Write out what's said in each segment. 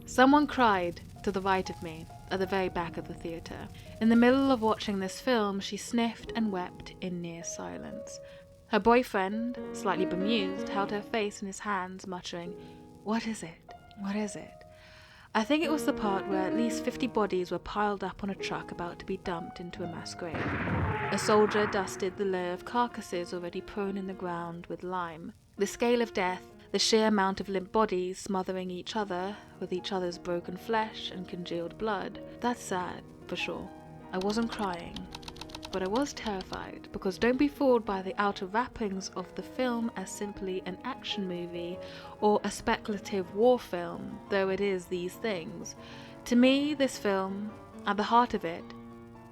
Someone cried to the right of me, at the very back of the theatre. In the middle of watching this film, she sniffed and wept in near silence. Her boyfriend, slightly bemused, held her face in his hands, muttering, "What is it? What is it?" I think it was the part where at least 50 bodies were piled up on a truck about to be dumped into a mass grave. A soldier dusted the layer of carcasses already prone in the ground with lime. The scale of death, the sheer amount of limp bodies smothering each other with each other's broken flesh and congealed blood, that's sad, for sure. I wasn't crying, but I was terrified, because don't be fooled by the outer wrappings of the film as simply an action movie or a speculative war film, though it is these things. To me, this film, at the heart of it,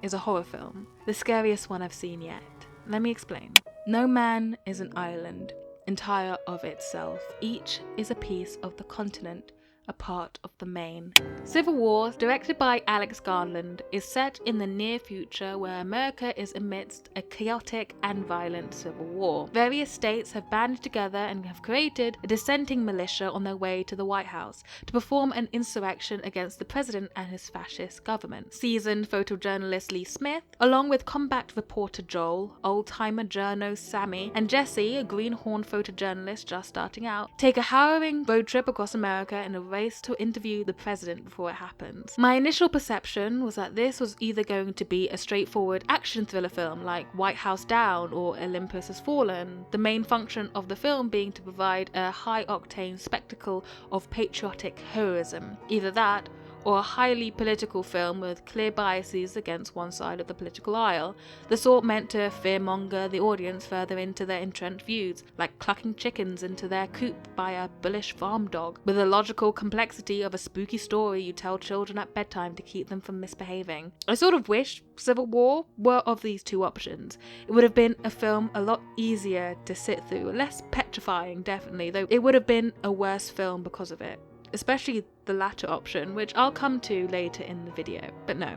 is a horror film, the scariest one I've seen yet. Let me explain. No man is an island, entire of itself. Each is a piece of the continent, a part of the main. Civil War, directed by Garland, is set in the near future where America is amidst a chaotic and violent civil war. Various states have banded together and have created a dissenting militia on their way to the White House to perform an insurrection against the president and his fascist government. Seasoned photojournalist Lee Smith, along with combat reporter Joel, old-timer journo Sammy, and Jesse, a greenhorn photojournalist just starting out, take a harrowing road trip across America in a race to interview the president before it happens. My initial perception was that this was either going to be a straightforward action thriller film like White House Down or Olympus Has Fallen, the main function of the film being to provide a high-octane spectacle of patriotic heroism. Either that, or a highly political film with clear biases against one side of the political aisle, the sort meant to fearmonger the audience further into their entrenched views, like clucking chickens into their coop by a bullish farm dog, with the logical complexity of a spooky story you tell children at bedtime to keep them from misbehaving. I sort of wish Civil War were of these two options. It would have been a film a lot easier to sit through, less petrifying definitely, though it would have been a worse film because of it. Especially the latter option, which I'll come to later in the video. But no,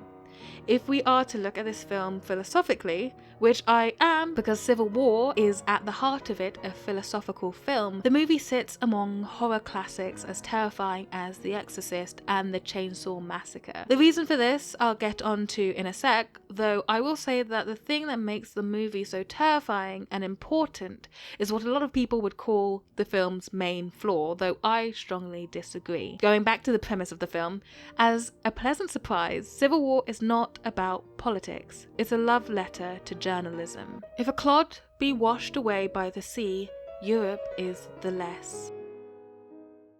if we are to look at this film philosophically, which I am because Civil War is at the heart of it a philosophical film, the movie sits among horror classics as terrifying as The Exorcist and The Chainsaw Massacre. The reason for this I'll get onto in a sec, though I will say that the thing that makes the movie so terrifying and important is what a lot of people would call the film's main flaw, though I strongly disagree. Going back to the premise of the film, as a pleasant surprise, Civil War is not about politics. It's a love letter to journalism. If a clod be washed away by the sea, Europe is the less.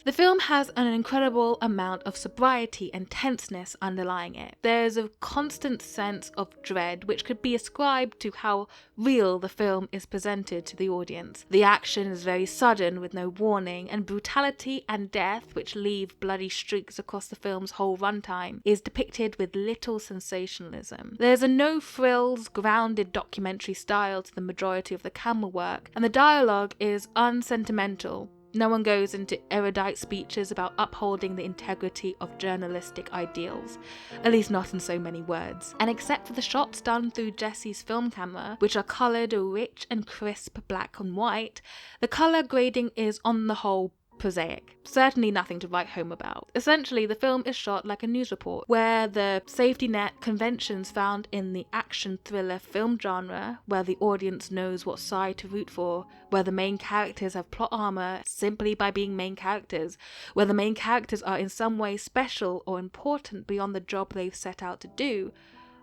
The film has an incredible amount of sobriety and tenseness underlying it. There is a constant sense of dread which could be ascribed to how real the film is presented to the audience. The action is very sudden with no warning, and brutality and death, which leave bloody streaks across the film's whole runtime, is depicted with little sensationalism. There's a no-frills, grounded documentary style to the majority of the camera work, and the dialogue is unsentimental. No one goes into erudite speeches about upholding the integrity of journalistic ideals, at least not in so many words. And except for the shots done through Jesse's film camera, which are coloured rich and crisp black and white, the colour grading is on the whole prosaic. Certainly nothing to write home about. Essentially, the film is shot like a news report, where the safety net conventions found in the action thriller film genre, where the audience knows what side to root for, where the main characters have plot armor simply by being main characters, where the main characters are in some way special or important beyond the job they've set out to do,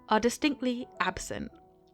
are distinctly absent.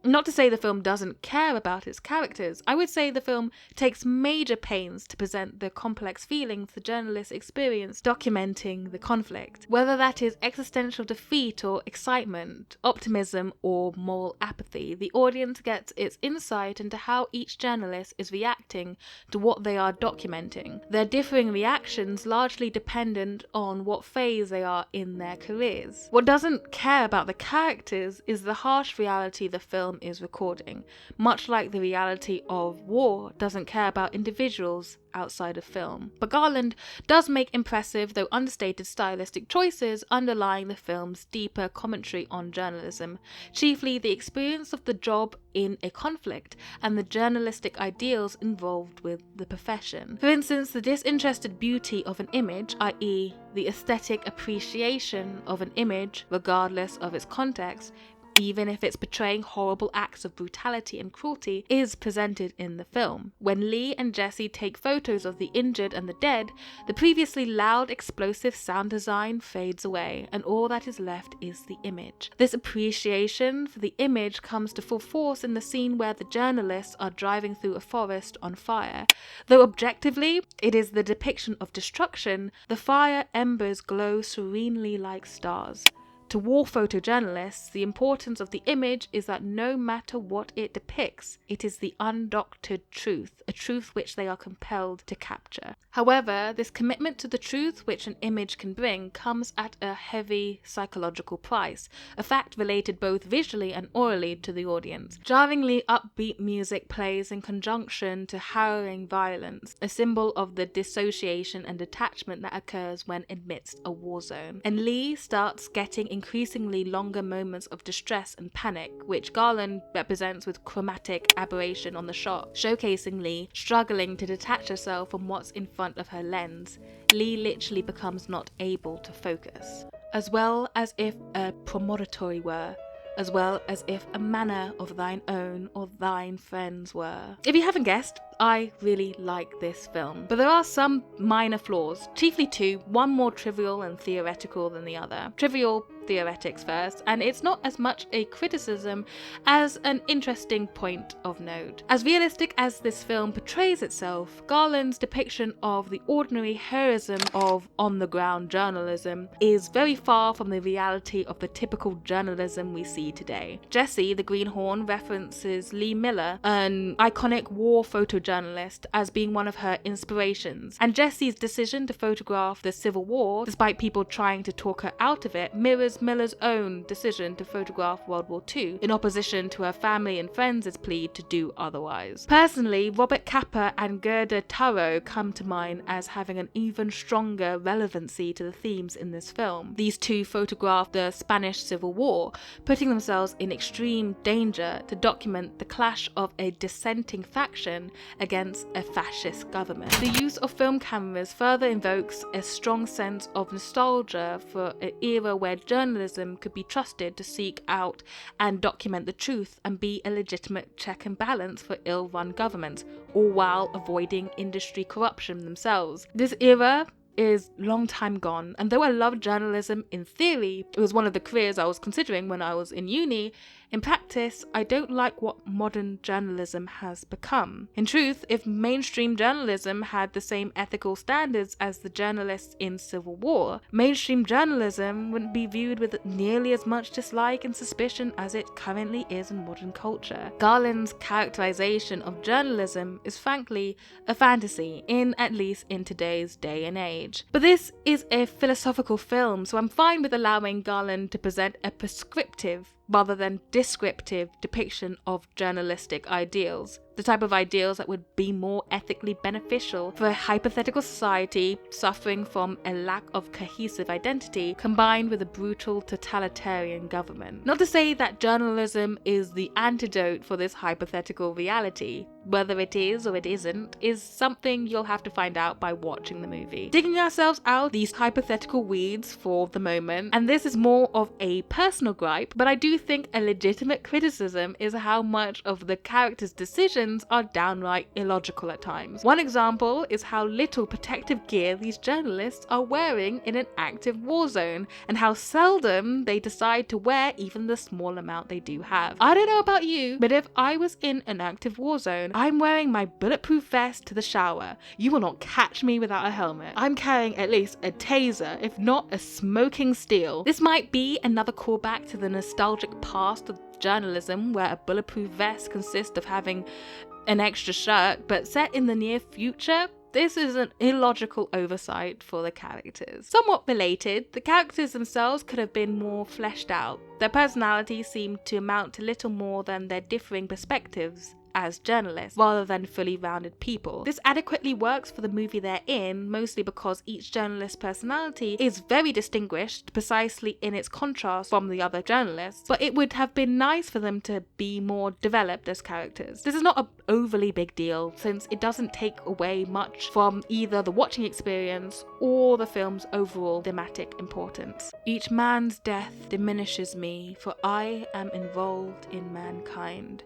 Not to say the film doesn't care about its characters. I would say the film takes major pains to present the complex feelings the journalists experience documenting the conflict. Whether that is existential defeat or excitement, optimism or moral apathy, the audience gets its insight into how each journalist is reacting to what they are documenting. Their differing reactions largely dependent on what phase they are in their careers. What doesn't care about the characters is the harsh reality the film film is recording, much like the reality of war doesn't care about individuals outside of film. But Garland does make impressive, though understated, stylistic choices underlying the film's deeper commentary on journalism, chiefly the experience of the job in a conflict and the journalistic ideals involved with the profession. For instance, the disinterested beauty of an image, i.e. the aesthetic appreciation of an image, regardless of its context, even if it's portraying horrible acts of brutality and cruelty, is presented in the film. When Lee and Jesse take photos of the injured and the dead, the previously loud, explosive sound design fades away, and all that is left is the image. This appreciation for the image comes to full force in the scene where the journalists are driving through a forest on fire. Though objectively, it is the depiction of destruction, the fire embers glow serenely like stars. To war photojournalists, the importance of the image is that no matter what it depicts, it is the undoctored truth, a truth which they are compelled to capture. However, this commitment to the truth which an image can bring comes at a heavy psychological price, a fact related both visually and orally to the audience. Jarringly upbeat music plays in conjunction to harrowing violence, a symbol of the dissociation and detachment that occurs when amidst a war zone. And Lee starts getting increasingly longer moments of distress and panic, which Garland represents with chromatic aberration on the shot, showcasing Lee struggling to detach herself from what's in front of her lens. Lee literally becomes not able to focus. As well as if a promontory were, as well as if a manor of thine own or thine friends were. If you haven't guessed, I really like this film, but there are some minor flaws, chiefly two, one more trivial and theoretical than the other. Trivial theoretics first, and it's not as much a criticism as an interesting point of note. As realistic as this film portrays itself, Garland's depiction of the ordinary heroism of on-the-ground journalism is very far from the reality of the typical journalism we see today. Jesse, the greenhorn, references Lee Miller, an iconic war photojournalist, as being one of her inspirations, and Jesse's decision to photograph the Civil War, despite people trying to talk her out of it, mirrors Miller's own decision to photograph World War II, in opposition to her family and friends' plea to do otherwise. Personally, Robert Capa and Gerda Taro come to mind as having an even stronger relevancy to the themes in this film. These two photographed the Spanish Civil War, putting themselves in extreme danger to document the clash of a dissenting faction against a fascist government. The use of film cameras further invokes a strong sense of nostalgia for an era where journalism could be trusted to seek out and document the truth and be a legitimate check and balance for ill-run governments, all while avoiding industry corruption themselves. This era is long time gone, and though I love journalism in theory, it was one of the careers I was considering when I was in uni, in practice, I don't like what modern journalism has become. In truth, if mainstream journalism had the same ethical standards as the journalists in Civil War, mainstream journalism wouldn't be viewed with nearly as much dislike and suspicion as it currently is in modern culture. Garland's characterization of journalism is frankly a fantasy, at least in today's day and age. But this is a philosophical film, so I'm fine with allowing Garland to present a prescriptive rather than descriptive depiction of journalistic ideals, the type of ideals that would be more ethically beneficial for a hypothetical society suffering from a lack of cohesive identity combined with a brutal totalitarian government. Not to say that journalism is the antidote for this hypothetical reality. Whether it is or it isn't is something you'll have to find out by watching the movie. Digging ourselves out these hypothetical weeds for the moment, and this is more of a personal gripe, but I do think a legitimate criticism is how much of the characters' decisions are downright illogical at times. One example is how little protective gear these journalists are wearing in an active war zone, and how seldom they decide to wear even the small amount they do have. I don't know about you, but if I was in an active war zone, I'm wearing my bulletproof vest to the shower. You will not catch me without a helmet. I'm carrying at least a taser, if not a smoking steel. This might be another callback to the nostalgic past of journalism, where a bulletproof vest consists of having an extra shirt, but set in the near future, This is an illogical oversight for the characters. Somewhat belated, the characters themselves could have been more fleshed out. Their personalities seemed to amount to little more than their differing perspectives as journalists, rather than fully rounded people. This adequately works for the movie they're in, mostly because each journalist's personality is very distinguished, precisely in its contrast from the other journalists, but it would have been nice for them to be more developed as characters. This is not an overly big deal, since it doesn't take away much from either the watching experience or the film's overall thematic importance. Each man's death diminishes me, for I am involved in mankind.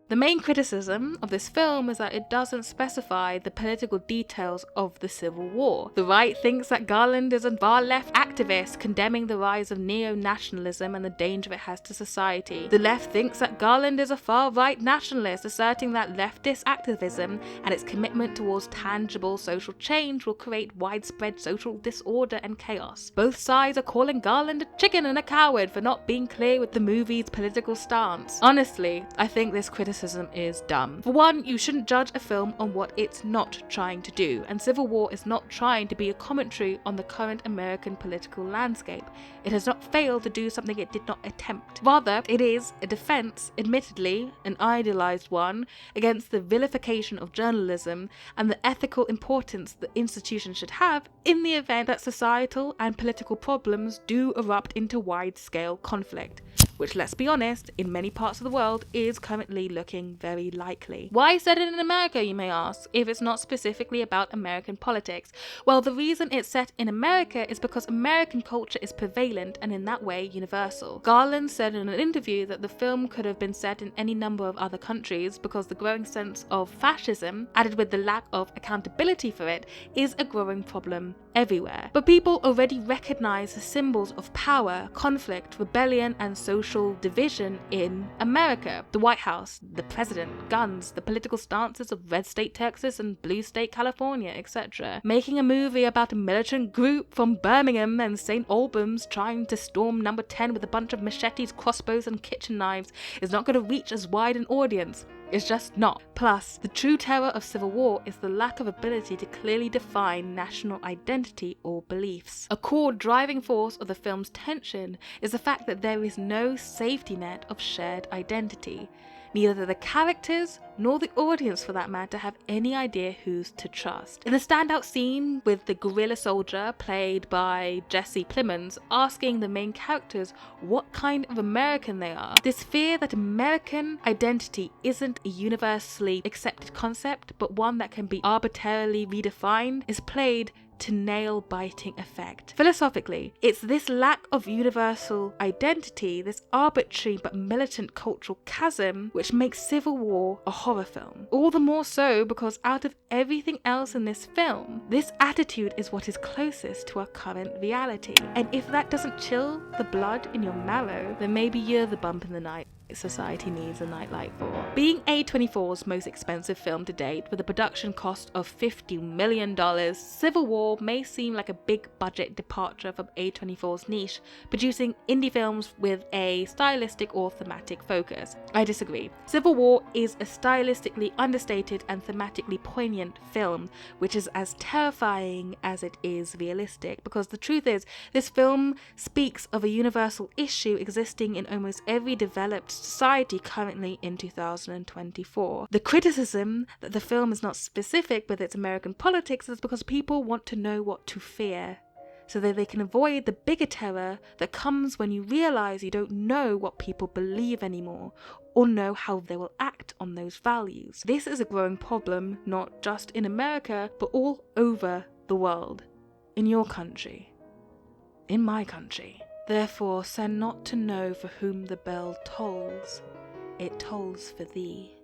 The main criticism of this film is that it doesn't specify the political details of the Civil War. The right thinks that Garland is a far-left activist condemning the rise of neo-nationalism and the danger it has to society. The left thinks that Garland is a far-right nationalist, asserting that leftist activism and its commitment towards tangible social change will create widespread social disorder and chaos. Both sides are calling Garland a chicken and a coward for not being clear with the movie's political stance. Honestly, I think this criticism is dumb. For one, you shouldn't judge a film on what it's not trying to do, and Civil War is not trying to be a commentary on the current American political landscape. It has not failed to do something it did not attempt. Rather, it is a defense, admittedly an idealized one, against the vilification of journalism and the ethical importance the institution should have in the event that societal and political problems do erupt into wide-scale conflict, which, let's be honest, in many parts of the world is currently looking very likely. Why set it in America, you may ask, if it's not specifically about American politics? Well, the reason it's set in America is because American culture is prevalent and in that way universal. Garland said in an interview that the film could have been set in any number of other countries because the growing sense of fascism, added with the lack of accountability for it, is a growing problem everywhere. But people already recognize the symbols of power, conflict, rebellion, and social division in America. The White House, the president, guns, the political stances of red state Texas and blue state California, etc. Making a movie about a militant group from Birmingham and St. Albans trying to storm number 10 with a bunch of machetes, crossbows, and kitchen knives is not going to reach as wide an audience. It's just not. Plus, the true terror of Civil War is the lack of ability to clearly define national identity or beliefs. A core driving force of the film's tension is the fact that there is no safety net of shared identity. Neither the characters nor the audience, for that matter, have any idea who's to trust. In the standout scene with the guerrilla soldier, played by Jesse Plemons, asking the main characters what kind of American they are, this fear that American identity isn't a universally accepted concept, but one that can be arbitrarily redefined, is played to nail-biting effect. Philosophically, it's this lack of universal identity, this arbitrary but militant cultural chasm, which makes Civil War a horror film. All the more so because out of everything else in this film, this attitude is what is closest to our current reality. And if that doesn't chill the blood in your marrow, then maybe you're the bump in the night society needs a nightlight for. Being A24's most expensive film to date, with a production cost of $50 million, Civil War may seem like a big budget departure from A24's niche, producing indie films with a stylistic or thematic focus. I disagree. Civil War is a stylistically understated and thematically poignant film, which is as terrifying as it is realistic, because the truth is, this film speaks of a universal issue existing in almost every developed society currently in 2024. The criticism that the film is not specific with its American politics is because people want to know what to fear, so that they can avoid the bigger terror that comes when you realize you don't know what people believe anymore, or know how they will act on those values. This is a growing problem, not just in America, but all over the world. In your country. In my country. Therefore, send not to know for whom the bell tolls, it tolls for thee.